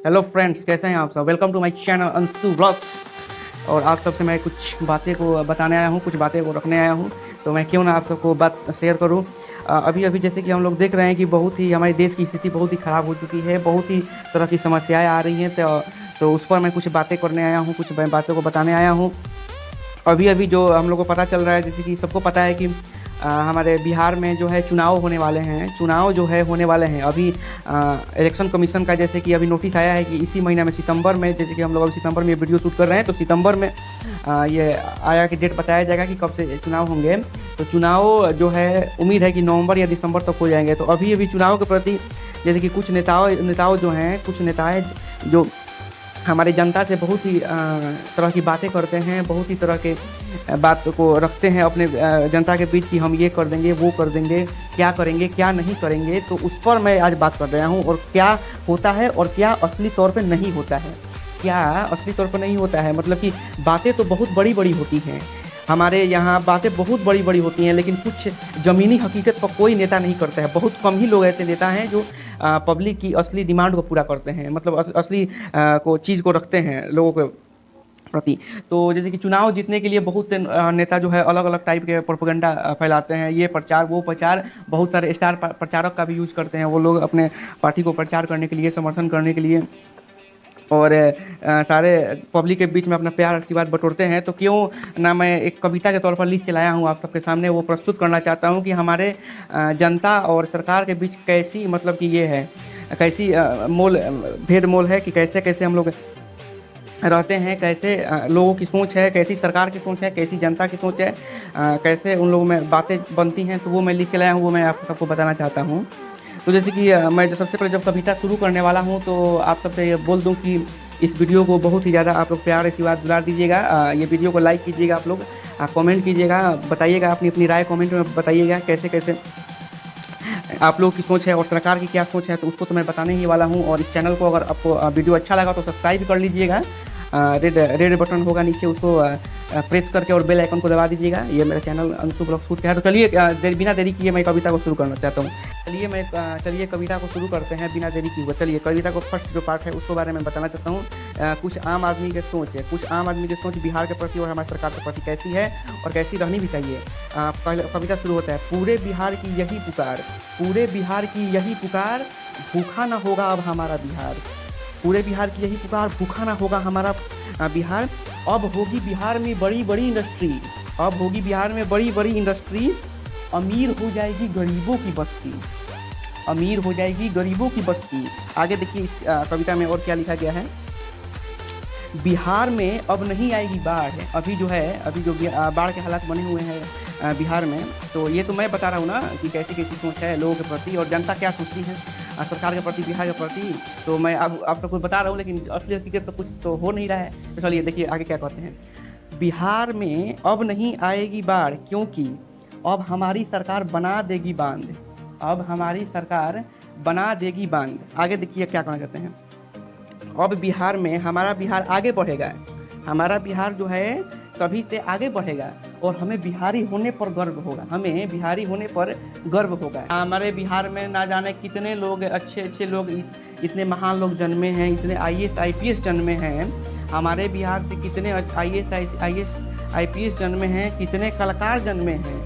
Hello friends, कैसे हैं आप सब। Welcome to my channel Anshu blogs. और आप सबसे मैं कुछ बातें को बताने आया हूँ, कुछ बातें को रखने आया हूँ। तो मैं क्यों ना आप सबको बात शेयर करूँ। अभी अभी जैसे कि हम लोग देख रहे हैं कि बहुत ही हमारे देश की स्थिति बहुत ही ख़राब हो चुकी है, बहुत ही तरह की समस्याएं आ रही हैं। तो उस पर मैं कुछ बातें करने आया हूँ, कुछ बातों को बताने आया हूँ। अभी अभी जो हम लोग को पता चल रहा है, जैसे कि सबको पता है कि हमारे बिहार में जो है चुनाव होने वाले हैं। चुनाव जो है होने वाले हैं अभी। इलेक्शन कमीशन का जैसे कि अभी नोटिस आया है कि इसी महीना में सितंबर में, जैसे कि हम लोग अभी सितंबर में वीडियो शूट कर रहे हैं, तो सितंबर में ये आया कि डेट बताया जाएगा कि कब से चुनाव होंगे। तो चुनाव जो है उम्मीद है कि नवंबर या दिसंबर तक हो जाएंगे। तो अभी अभी चुनाव के प्रति जैसे कि कुछ नेताओं जो हैं, कुछ नेताएँ जो हमारी जनता से बहुत ही तरह की बातें करते हैं, बहुत ही तरह के बात को रखते हैं अपने जनता के बीच कि हम ये कर देंगे, वो कर देंगे, क्या करेंगे, क्या नहीं करेंगे। तो उस पर मैं आज बात कर रहा हूँ, और क्या होता है और क्या असली तौर पे नहीं होता है। क्या असली तौर पर नहीं होता है, मतलब कि बातें तो बहुत बड़ी बड़ी होती हैं हमारे यहाँ, बातें बहुत बड़ी बड़ी होती हैं, लेकिन कुछ ज़मीनी हकीकत पर कोई नेता नहीं करता है। बहुत कम ही लोग ऐसे नेता हैं जो पब्लिक की असली डिमांड को पूरा करते हैं, मतलब असली को चीज़ को रखते हैं लोगों के प्रति। तो जैसे कि चुनाव जीतने के लिए बहुत से नेता जो है अलग अलग टाइप के प्रोपेगेंडा फैलाते हैं, ये प्रचार वो प्रचार। बहुत सारे स्टार प्रचारक का भी यूज़ करते हैं वो लोग अपने पार्टी को प्रचार करने के लिए, समर्थन करने के लिए, और सारे पब्लिक के बीच में अपना प्यार आशीर्वाद बटोरते हैं। तो क्यों ना मैं एक कविता के तौर पर लिख के लाया हूँ आप सबके सामने, वो प्रस्तुत करना चाहता हूँ कि हमारे जनता और सरकार के बीच कैसी, मतलब कि ये है कैसी भेद मोल है, कि कैसे कैसे हम लोग रहते हैं, कैसे लोगों की सोच है, कैसी सरकार की सोच है, कैसी जनता की सोच है, कैसे उन लोगों में बातें बनती हैं। तो वो मैं लिख के लाया हूँ, वो मैं आप सबको बताना चाहता हूँ। तो जैसे कि मैं सबसे पहले जब कविता शुरू करने वाला हूँ, तो आप सबसे ये बोल दूँ कि इस वीडियो को बहुत ही ज़्यादा आप लोग प्यार आशीर्वाद दुलार दीजिएगा। ये वीडियो को लाइक कीजिएगा, आप लोग कमेंट कीजिएगा, बताइएगा अपनी अपनी राय कमेंट में बताइएगा कैसे कैसे आप लोगों की सोच है और सरकार की क्या सोच है। तो उसको तो मैं बताने ही वाला हूँ। और इस चैनल को अगर आपको वीडियो अच्छा लगा तो सब्सक्राइब कर लीजिएगा। रेड बटन होगा नीचे, उसको प्रेस करके और बेल आइकन को दबा दीजिएगा। ये मेरा चैनल अंशु ब्लॉग शूट का है। तो चलिए बिना देरी किए मैं कविता को शुरू करना चाहता हूँ। चलिए कविता को शुरू करते हैं बिना देरी किए। चलिए कविता को फर्स्ट जो पार्ट है उसको बारे में बताना चाहता हूँ। कुछ आम आदमी की सोच है, कुछ आम आदमी की सोच बिहार के प्रति और हमारी सरकार के प्रति कैसी है और कैसी रहनी भी चाहिए। पहले कविता शुरू होता है। पूरे बिहार की यही पुकार, पूरे बिहार की यही पुकार, भूखा ना होगा अब हमारा बिहार। पूरे बिहार की यही पुकार, भूखा ना होगा हमारा बिहार। अब होगी बिहार में बड़ी बड़ी इंडस्ट्री, अब होगी बिहार में बड़ी बड़ी इंडस्ट्री। अमीर हो जाएगी गरीबों की बस्ती, अमीर हो जाएगी गरीबों की बस्ती। आगे देखिए इस कविता में और क्या लिखा गया है। बिहार में अब नहीं आएगी बाढ़। अभी जो बाढ़ के हालात बने हुए हैं बिहार में, तो ये तो मैं बता रहा हूँ ना कि कैसी कैसी सोच है लोगों के प्रति और जनता क्या सोचती है सरकार के प्रति, बिहार के प्रति। तो मैं अब आप सबको बता रहा हूँ, लेकिन असली हकीकत तो कुछ तो हो नहीं रहा है। तो चलिए देखिए आगे क्या कहते हैं। बिहार में अब नहीं आएगी बाढ़ क्योंकि अब हमारी सरकार बना देगी बांध, अब हमारी सरकार बना देगी बांध। आगे देखिए क्या कहना चाहते हैं। अब बिहार में हमारा बिहार आगे बढ़ेगा, हमारा बिहार जो है सभी से आगे बढ़ेगा और हमें बिहारी होने पर गर्व होगा, हमें बिहारी होने पर गर्व होगा। हमारे बिहार में ना जाने कितने लोग अच्छे अच्छे लोग, इतने महान लोग जन्मे हैं, इतने IAS IPS जन्मे हैं। हमारे बिहार से कितने IAS IPS जन्मे हैं, कितने कलाकार जन्मे हैं,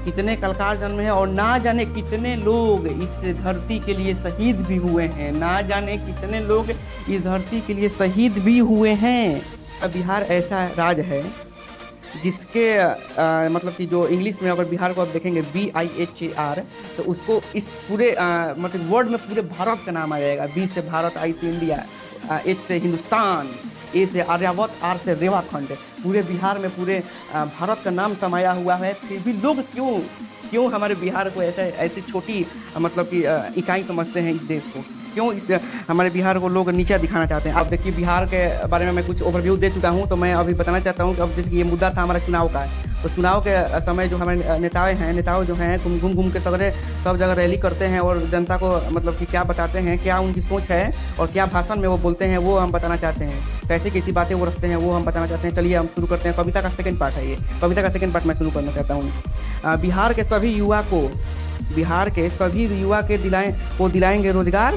कितने कलाकार जन्मे हैं। और ना जाने कितने लोग इस धरती के लिए शहीद भी हुए हैं, ना जाने कितने लोग इस धरती के लिए शहीद भी हुए हैं। बिहार ऐसा राज्य है जिसके मतलब कि जो इंग्लिश में अगर बिहार को आप देखेंगे BIHAR, तो उसको इस पूरे मतलब वर्ल्ड में पूरे भारत का नाम आ जाएगा। B से भारत, I से इंडिया, H से हिंदुस्तान, A से आर्यावर्त, R से रेवाखंड। पूरे बिहार में पूरे भारत का नाम समाया हुआ है। फिर भी लोग क्यों हमारे बिहार को ऐसी छोटी मतलब कि इकाई समझते हैं इस देश को, क्यों इस हमारे बिहार को लोग नीचा दिखाना चाहते हैं। अब देखिए बिहार के बारे में मैं कुछ ओवरव्यू दे चुका हूं, तो मैं अभी बताना चाहता हूं कि अब जैसे कि ये मुद्दा था हमारा चुनाव का। तो चुनाव के समय जो हमारे नेताओं जो हैं घूम के सब जगह रैली करते हैं और जनता को मतलब कि क्या बताते हैं, क्या उनकी सोच है और क्या भाषण में वो बोलते हैं, वो हम बताना चाहते हैं। कैसी कैसी बातें वो रखते हैं वो हम बताना चाहते हैं। चलिए हम शुरू करते हैं। कविता का सेकंड पार्ट है ये, कविता का सेकंड पार्ट मैं शुरू करना चाहता हूँ। बिहार के सभी युवा को दिलाएंगे रोजगार,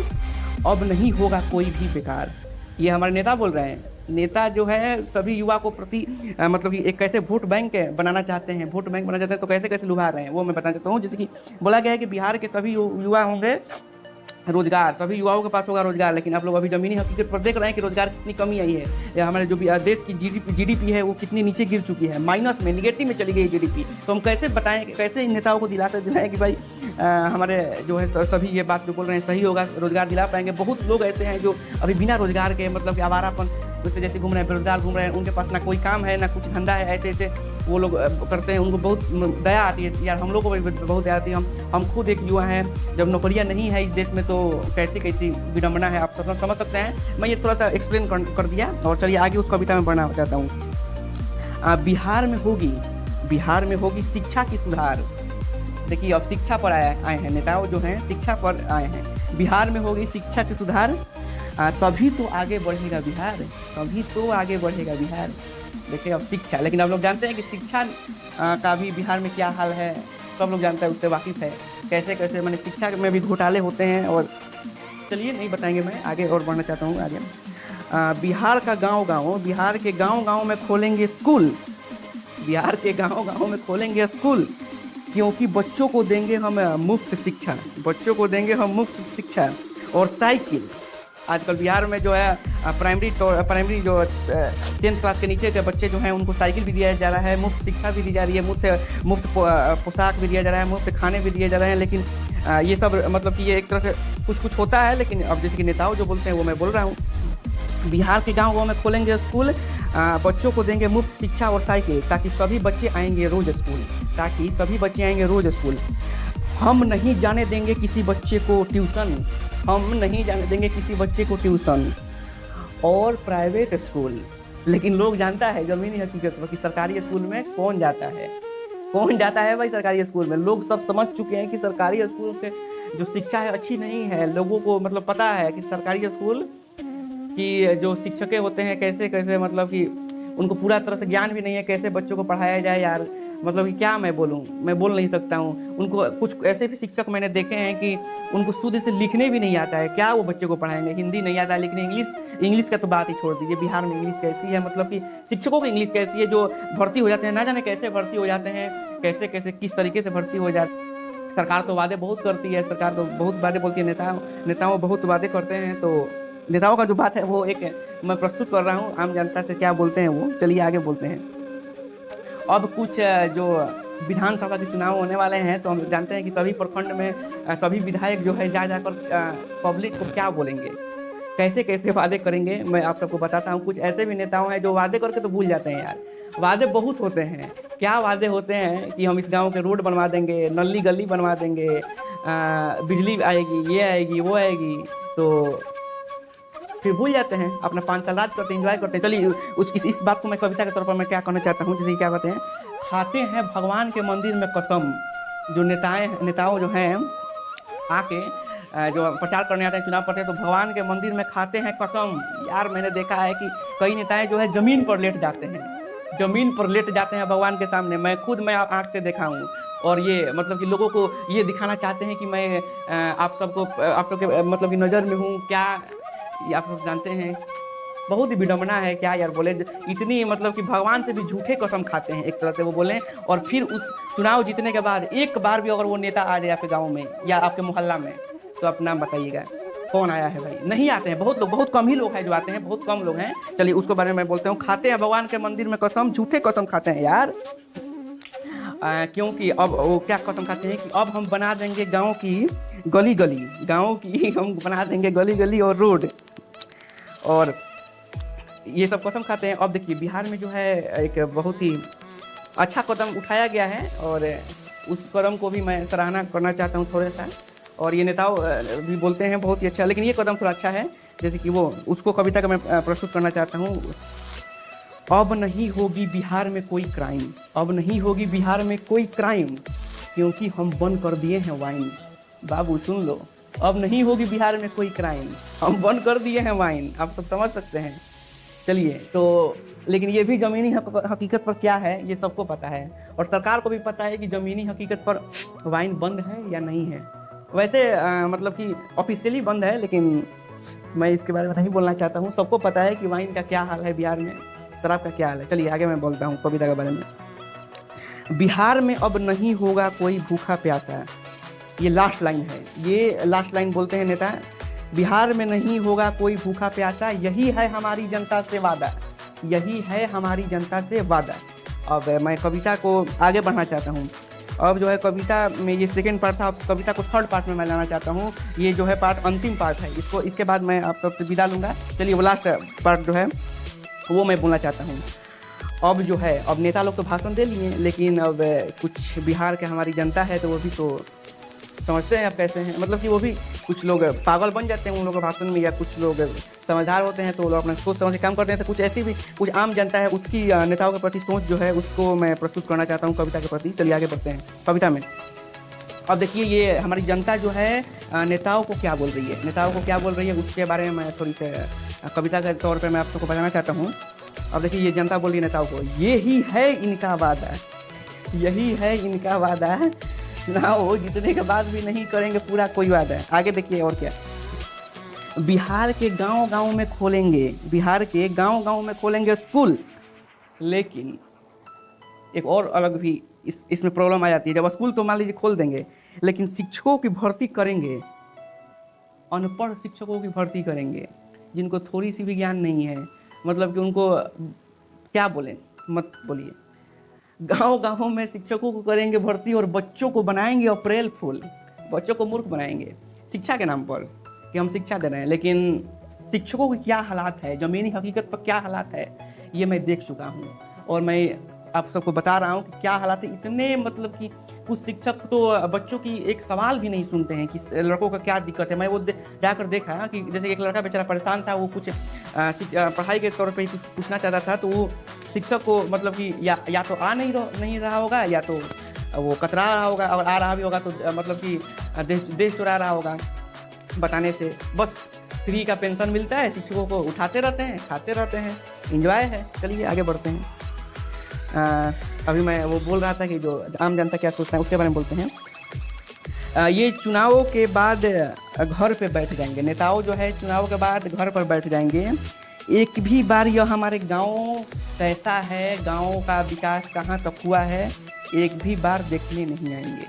अब नहीं होगा कोई भी बेकार। ये हमारे नेता बोल रहे हैं। नेता जो है सभी युवा को प्रति मतलब कि एक कैसे वोट बैंक बनाना चाहते हैं, वोट बैंक बनाना चाहते हैं, तो कैसे कैसे लुभा रहे हैं वो मैं बताना चाहता हूँ। जैसे कि बोला गया है कि बिहार के सभी युवा होंगे रोजगार, सभी युवाओं के पास होगा रोजगार। लेकिन आप लोग अभी जमीनी हकीकत पर देख रहे हैं कि रोजगार कितनी कमी आई है, या हमारे जो भी देश की जीडीपी है वो कितनी नीचे गिर चुकी है, माइनस में, निगेटिव में चली गई जीडीपी। तो हम कैसे बताएं, कैसे इन नेताओं को दिलाएं कि भाई हमारे जो है सभी ये बात जो बोल रहे हैं सही होगा, रोजगार दिला पाएंगे। बहुत लोग ऐसे हैं जो अभी बिना रोजगार के मतलब कि आवारापन उससे जैसे घूम रहे हैं, बेरोजगार घूम रहे हैं, उनके पास ना कोई काम है ना कुछ धंधा है, ऐसे ऐसे वो लोग करते हैं। उनको बहुत दया आती है यार, हम लोग को भी बहुत दया आती है। हम खुद एक युवा हैं, जब नौकरियां नहीं है इस देश में तो कैसी कैसी विडम्बना है, आप सब समझ सकते हैं। मैं ये थोड़ा सा एक्सप्लेन कर दिया, और चलिए आगे उस कविता में बढ़ना चाहता हूँ। बिहार में होगी शिक्षा की सुधार। देखिए अब शिक्षा पर आए हैं नेताओं जो हैं, शिक्षा पर आए हैं। बिहार में होगी शिक्षा की सुधार, तभी तो आगे बढ़ेगा बिहार, तभी तो आगे बढ़ेगा बिहार। देखिए अब शिक्षा, लेकिन आप लोग जानते हैं कि शिक्षा का भी बिहार में क्या हाल है, सब लोग जानते हैं, उससे वाकिफ़ है कैसे कैसे मैंने शिक्षा में भी घोटाले होते हैं। और चलिए नहीं बताएंगे, मैं आगे और बढ़ना चाहता हूँ आगे। बिहार का गांव-गांव, बिहार के गांव-गांव में खोलेंगे स्कूल, बिहार के गांव-गांव में खोलेंगे स्कूल, क्योंकि बच्चों को देंगे हम मुफ्त शिक्षा, बच्चों को देंगे हम मुफ्त शिक्षा और साइकिल। आजकल बिहार में जो है प्राइमरी जो 10th क्लास के नीचे के बच्चे जो हैं उनको साइकिल भी दिया जा रहा है, मुफ्त शिक्षा भी दी जा रही है, मुफ्त पोशाक भी दिया जा रहा है, मुफ्त खाने भी दिए जा रहे हैं। लेकिन ये सब मतलब कि ये एक तरह से कुछ होता है। लेकिन अब जैसे कि नेताओं जो बोलते हैं वो मैं बोल रहा हूँ। बिहार के गाँव में खोलेंगे स्कूल, बच्चों को देंगे मुफ्त शिक्षा और साइकिल, ताकि सभी बच्चे आएंगे रोज स्कूल, ताकि सभी बच्चे आएंगे रोज स्कूल। हम नहीं जाने देंगे किसी बच्चे को ट्यूशन, हम नहीं जाने देंगे किसी बच्चे को ट्यूशन और प्राइवेट स्कूल। लेकिन लोग जानता है ज़मीनी हकीकत में कि सरकारी स्कूल में कौन जाता है, कौन जाता है भाई सरकारी स्कूल में। लोग सब समझ चुके हैं कि सरकारी स्कूल से जो शिक्षा है अच्छी नहीं है। लोगों को मतलब पता है कि सरकारी स्कूल की जो शिक्षकें होते हैं कैसे कैसे मतलब कि उनको पूरा तरह से ज्ञान भी नहीं है कैसे बच्चों को पढ़ाया जाए यार। मतलब कि क्या मैं बोलूँ, मैं बोल नहीं सकता हूँ। उनको कुछ ऐसे भी शिक्षक मैंने देखे हैं कि उनको शुद्ध से लिखने भी नहीं आता है, क्या वो बच्चे को पढ़ाएंगे। हिंदी नहीं आता है लिखने, इंग्लिश का तो बात ही छोड़ दीजिए। बिहार में इंग्लिश कैसी है, मतलब कि शिक्षकों की इंग्लिश कैसी है, जो भर्ती हो जाते हैं ना जाने कैसे भर्ती हो जाते हैं, कैसे कैसे किस तरीके से भर्ती हो जाते। सरकार तो वादे बहुत करती है, सरकार तो बहुत वादे बोलती है, नेताओं बहुत वादे करते हैं। तो नेताओं का जो बात है वो एक मैं प्रस्तुत कर रहा हूँ, आम जनता से क्या बोलते हैं वो। चलिए आगे बोलते हैं। अब कुछ जो विधानसभा के चुनाव होने वाले हैं, तो हम जानते हैं कि सभी प्रखंड में सभी विधायक जो है जाकर पब्लिक को क्या बोलेंगे, कैसे कैसे वादे करेंगे, मैं आप सबको बताता हूँ। कुछ ऐसे भी नेताओं हैं जो वादे करके तो भूल जाते हैं यार। वादे बहुत होते हैं, क्या वादे होते हैं कि हम इस गांव के रोड बनवा देंगे, नली गली बनवा देंगे, बिजली आएगी, ये आएगी, वो आएगी, तो फिर भूल जाते हैं। अपना 5 साल राज करते हैं, एंजॉय करते हैं। चलिए इस बात को मैं कविता के तौर पर मैं क्या कहना चाहता हूँ। जैसे क्या कहते हैं, खाते हैं भगवान के मंदिर में कसम। जो नेताओं जो हैं आके जो प्रचार करने आते हैं, चुनाव करते हैं, तो भगवान के मंदिर में खाते हैं कसम। यार मैंने देखा है कि कई नेताएं जो है ज़मीन पर लेट जाते हैं, ज़मीन पर लेट जाते हैं भगवान के सामने। मैं आँख से देखा हूँ। और ये मतलब कि लोगों को ये दिखाना चाहते हैं कि मैं आप सबके मतलब कि नज़र में हूँ। क्या ये आप लोग जानते हैं, बहुत ही विडम्बना है। क्या यार बोले, इतनी मतलब कि भगवान से भी झूठे कसम खाते हैं एक तरह से वो बोलें। और फिर उस चुनाव जीतने के बाद एक बार भी अगर वो नेता आ जाए आपके गांव में या आपके मोहल्ला में, तो आप नाम बताइएगा कौन आया है भाई। नहीं आते हैं, बहुत लोग, बहुत कम ही लोग हैं जो आते हैं, बहुत कम लोग हैं। चलिए उसके बारे में मैं बोलता हूँ। खाते हैं भगवान के मंदिर में कसम, झूठे कसम खाते हैं यार। क्योंकि अब वो क्या कसम खाते हैं कि अब हम बना देंगे गाँव की गली गली, गाँव की हम बना देंगे गली गली और रोड, और ये सब कसम खाते हैं। अब देखिए बिहार में जो है एक बहुत ही अच्छा कदम उठाया गया है, और उस कदम को भी मैं सराहना करना चाहता हूँ थोड़ा सा। और ये नेताओं भी बोलते हैं बहुत ही अच्छा, लेकिन ये कदम थोड़ा अच्छा है। जैसे कि वो उसको कविता का मैं प्रस्तुत करना चाहता हूँ। अब नहीं होगी बिहार में कोई क्राइम, अब नहीं होगी बिहार में कोई क्राइम, क्योंकि हम बंद कर दिए हैं वाइन। बाबू सुन लो, अब नहीं होगी बिहार में कोई क्राइम, हम बंद कर दिए हैं वाइन। आप सब समझ सकते हैं। चलिए तो लेकिन ये भी ज़मीनी हकीकत पर क्या है ये सबको पता है, और सरकार को भी पता है कि ज़मीनी हकीकत पर वाइन बंद है या नहीं है। वैसे मतलब कि ऑफिशियली बंद है, लेकिन मैं इसके बारे में नहीं बोलना चाहता हूँ। सबको पता है कि वाइन का क्या हाल है बिहार में, शराब का क्या हाल है। चलिए आगे मैं बोलता हूँ कविता के बारे में। बिहार में अब नहीं होगा कोई भूखा प्यासा, ये लास्ट लाइन है। ये लास्ट लाइन बोलते हैं नेता, बिहार में नहीं होगा कोई भूखा प्यासा, यही है हमारी जनता से वादा, यही है हमारी जनता से वादा। अब मैं कविता को आगे बढ़ना चाहता हूँ। अब जो है कविता में ये सेकंड पार्ट था, अब कविता को थर्ड पार्ट में मैं लाना चाहता हूँ। ये जो है पार्ट अंतिम पार्ट है, इसको इसके बाद मैं आप सबसे विदा लूँगा। चलिए वो लास्ट पार्ट जो है वो मैं बोलना चाहता हूँ। अब जो है अब नेता लोग तो भाषण दे लिए, लेकिन अब कुछ बिहार के हमारी जनता है तो वो भी तो समझते हैं अब कैसे हैं, मतलब कि वो भी कुछ लोग पागल बन जाते हैं उन लोगों के भाषण में, या कुछ लोग समझदार होते हैं तो वो लोग अपना सोच समझ के काम करते हैं। तो कुछ ऐसी भी कुछ आम जनता है उसकी नेताओं के प्रति सोच जो है उसको मैं प्रस्तुत करना चाहता हूँ कविता के प्रति। चलिए आगे बढ़ते हैं कविता में। अब देखिए ये हमारी जनता जो है नेताओं को क्या बोल रही है, नेताओं को क्या बोल रही है उसके बारे में मैं थोड़ी सी कविता के तौर पर मैं आप सबको बताना चाहता हूँ। अब देखिए ये जनता बोल रही है नेताओं को, ये ही है इनका वादा, यही है इनका वादा, ना हो जीतने के बाद भी नहीं करेंगे पूरा कोई वादा है। आगे देखिए और क्या, बिहार के गांव-गांव में खोलेंगे, बिहार के गांव-गांव में खोलेंगे स्कूल, लेकिन एक और अलग भी इसमें प्रॉब्लम आ जाती है। जब स्कूल तो मान लीजिए खोल देंगे, लेकिन शिक्षकों की भर्ती करेंगे, अनपढ़ शिक्षकों की भर्ती करेंगे जिनको थोड़ी सी भी ज्ञान नहीं है, मतलब कि उनको क्या बोलें मत बोलिए। गांव-गांव में शिक्षकों को करेंगे भर्ती और बच्चों को बनाएंगे अप्रैल फूल, बच्चों को मूर्ख बनाएंगे शिक्षा के नाम पर कि हम शिक्षा दे रहे हैं। लेकिन शिक्षकों के क्या हालात है, ज़मीनी हकीकत पर क्या हालात है, ये मैं देख चुका हूँ और मैं आप सबको बता रहा हूँ कि क्या हालात है। इतने मतलब कि कुछ शिक्षक तो बच्चों की एक सवाल भी नहीं सुनते हैं कि लड़कों का क्या दिक्कत है। मैं वो जाकर देखा कि जैसे एक लड़का बेचारा परेशान था, वो कुछ पढ़ाई के तौर पे कुछ पूछना चाहता था, तो वो शिक्षक को मतलब कि या तो आ नहीं रहा होगा, या तो वो कतरा रहा होगा, और आ रहा भी होगा तो मतलब कि देश चुरा रहा होगा बताने से। बस फ्री का पेंशन मिलता है, शिक्षकों को उठाते रहते हैं, खाते रहते हैं, इंजॉय है। चलिए आगे बढ़ते हैं। अभी मैं वो बोल रहा था कि जो आम जनता क्या सोचता है उसके बारे में बोलते हैं। ये चुनावों के बाद घर पे बैठ जाएंगे, नेताओं जो है चुनाव के बाद घर पर बैठ जाएंगे। एक भी बार यह हमारे गांव कैसा है, गांव का विकास कहाँ तक हुआ है, एक भी बार देखने नहीं आएंगे।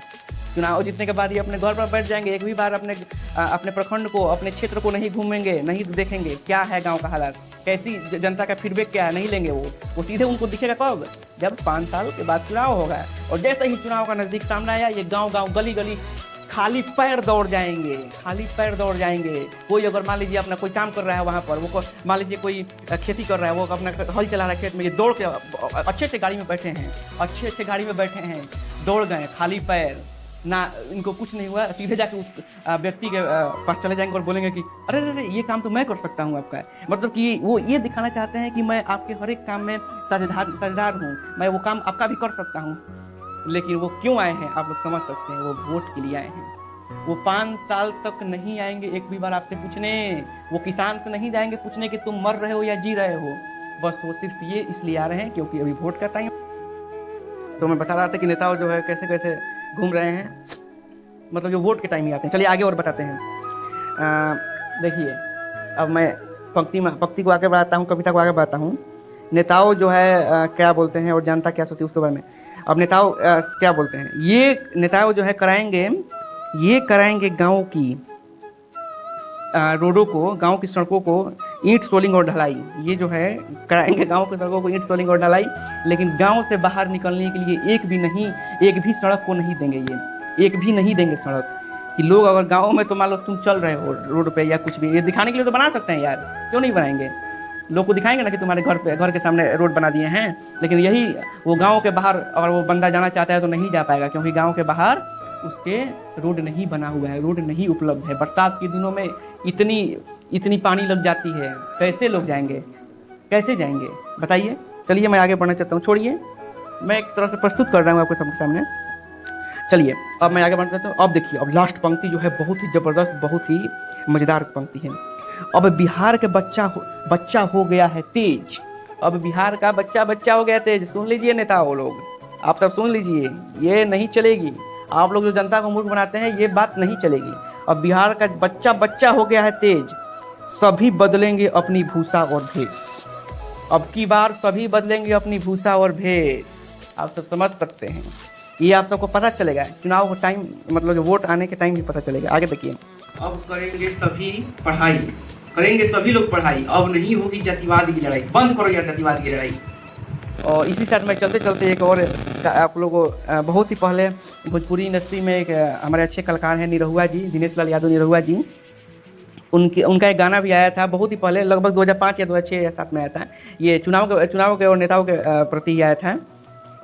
चुनाव जीतने के बाद ये अपने घर पर बैठ जाएंगे, एक भी बार अपने प्रखंड को, अपने क्षेत्र को नहीं घूमेंगे, नहीं देखेंगे क्या है गांव का हालात, कैसी जनता का फीडबैक क्या है, नहीं लेंगे। वो सीधे उनको दिखेगा कब, जब 5 साल के बाद चुनाव होगा। और जैसे ही चुनाव का नज़दीक सामने आया, ये गांव-गांव गली-गली खाली पैर दौड़ जाएंगे, खाली पैर दौड़ जाएंगे। कोई अगर मान लीजिए अपना कोई काम कर रहा है वहाँ पर, वो मान लीजिए कोई खेती कर रहा है, वो अपना हल चला रहा है खेत में, ये दौड़ के अच्छे गाड़ी में बैठे हैं, अच्छे गाड़ी में बैठे हैं, दौड़ गए खाली पैर, ना इनको कुछ नहीं हुआ, सीधे जाके उस व्यक्ति के पास चले जाएंगे और बोलेंगे कि अरे अरे ये काम तो मैं कर सकता हूँ आपका। मतलब कि वो ये दिखाना चाहते हैं कि मैं आपके हर एक काम में साझेदार हूँ, मैं वो काम आपका भी कर सकता हूँ। लेकिन वो क्यों आए हैं आप लोग समझ सकते हैं, वो वोट के लिए आए हैं। वो 5 साल तक नहीं आएंगे एक भी बार आपसे पूछने, वो किसान से नहीं जाएंगे पूछने कि तुम मर रहे हो या जी रहे हो। बस वो सिर्फ ये इसलिए आ रहे हैं क्योंकि अभी वोट का टाइम। तो मैं बता रहा था कि नेताओं जो है कैसे कैसे घूम रहे हैं, मतलब जो वोट के टाइम ही आते हैं। चलिए आगे और बताते हैं। देखिए अब मैं पंक्ति को आगे बढ़ाता हूँ, कविता को आगे बढ़ाता हूँ। नेताओं जो है क्या बोलते हैं और जनता क्या सोचती है उसके बारे में। अब नेताओं क्या बोलते हैं, ये नेताओं जो है कराएंगे गाँव की रोडों को, गांव की सड़कों को ईंट सोलिंग और ढलाई। ये जो है कराएंगे गांव की सड़कों को ईंट सोलिंग और ढलाई, लेकिन गांव से बाहर निकलने के लिए एक भी सड़क को नहीं देंगे। ये एक भी नहीं देंगे सड़क कि लोग अगर गांव में तो मान लो तुम चल रहे हो रोड पे या कुछ भी, ये दिखाने के लिए तो बना सकते हैं यार, क्यों नहीं बनाएंगे। लोग को दिखाएंगे ना कि तुम्हारे घर के सामने रोड बना दिए हैं, लेकिन यही वो गाँव के बाहर अगर वो बंदा जाना चाहता है तो नहीं जा पाएगा, क्योंकि गाँव के बाहर उसके रोड नहीं बना हुआ है, रोड नहीं उपलब्ध है। बरसात के दिनों में इतनी पानी लग जाती है, कैसे लोग जाएंगे, कैसे जाएंगे बताइए। चलिए मैं आगे बढ़ना चाहता हूँ, छोड़िए मैं एक तरह से प्रस्तुत कर रहा हूँ आपके सबके सामने। चलिए अब मैं आगे बढ़ना चाहता हूँ। अब देखिए अब लास्ट पंक्ति जो है बहुत ही ज़बरदस्त, बहुत ही मज़ेदार पंक्ति है। अब बिहार के बच्चा हो गया है तेज, अब बिहार का बच्चा हो गया तेज। सुन लीजिए नेताओं लोग, आप सब सुन लीजिए, ये नहीं चलेगी। आप लोग जो जनता को मूर्ख बनाते हैं ये बात नहीं चलेगी। अब बिहार का बच्चा हो गया है तेज, सभी बदलेंगे अपनी भूसा और भेष। अब की बार सभी बदलेंगे अपनी भूसा और भेष। आप सब समझ सकते हैं, ये आप सबको पता चलेगा चुनाव को टाइम, मतलब जो वोट आने के टाइम भी पता चलेगा। आगे देखिए, अब करेंगे सभी पढ़ाई, करेंगे सभी लोग पढ़ाई, अब नहीं होगी जातिवाद की लड़ाई, बंद करो यार जातिवाद की लड़ाई। और इसी साइड में चलते चलते एक और आप लोगों को बहुत ही पहले भोजपुरी इंडस्ट्री में एक हमारे अच्छे कलाकार हैं निरहुआ जी, दिनेश लाल यादव निरहुआ जी, उनका एक गाना भी आया था बहुत ही पहले, लगभग 2005 या 2006 या 7 में आया था। ये चुनाव के और नेताओं के प्रति आया था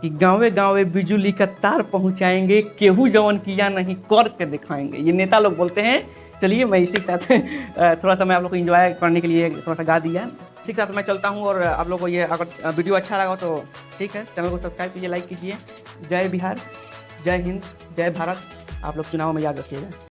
कि गाँवे गाँवे बिजली का तार पहुंचाएंगे, केहू जवन किया नहीं कर के दिखाएंगे। ये नेता लोग बोलते हैं। चलिए मैं इसी के साथ थोड़ा सा मैं आप लोग को एंजॉय करने के लिए थोड़ा सा गा दिया। इसी के साथ मैं चलता हूँ, और आप लोग को ये अगर वीडियो अच्छा लगा तो ठीक है, चैनल को सब्सक्राइब कीजिए, लाइक कीजिए। जय बिहार, जय हिंद, जय भारत। आप लोग चुनाव में याद रखिएगा।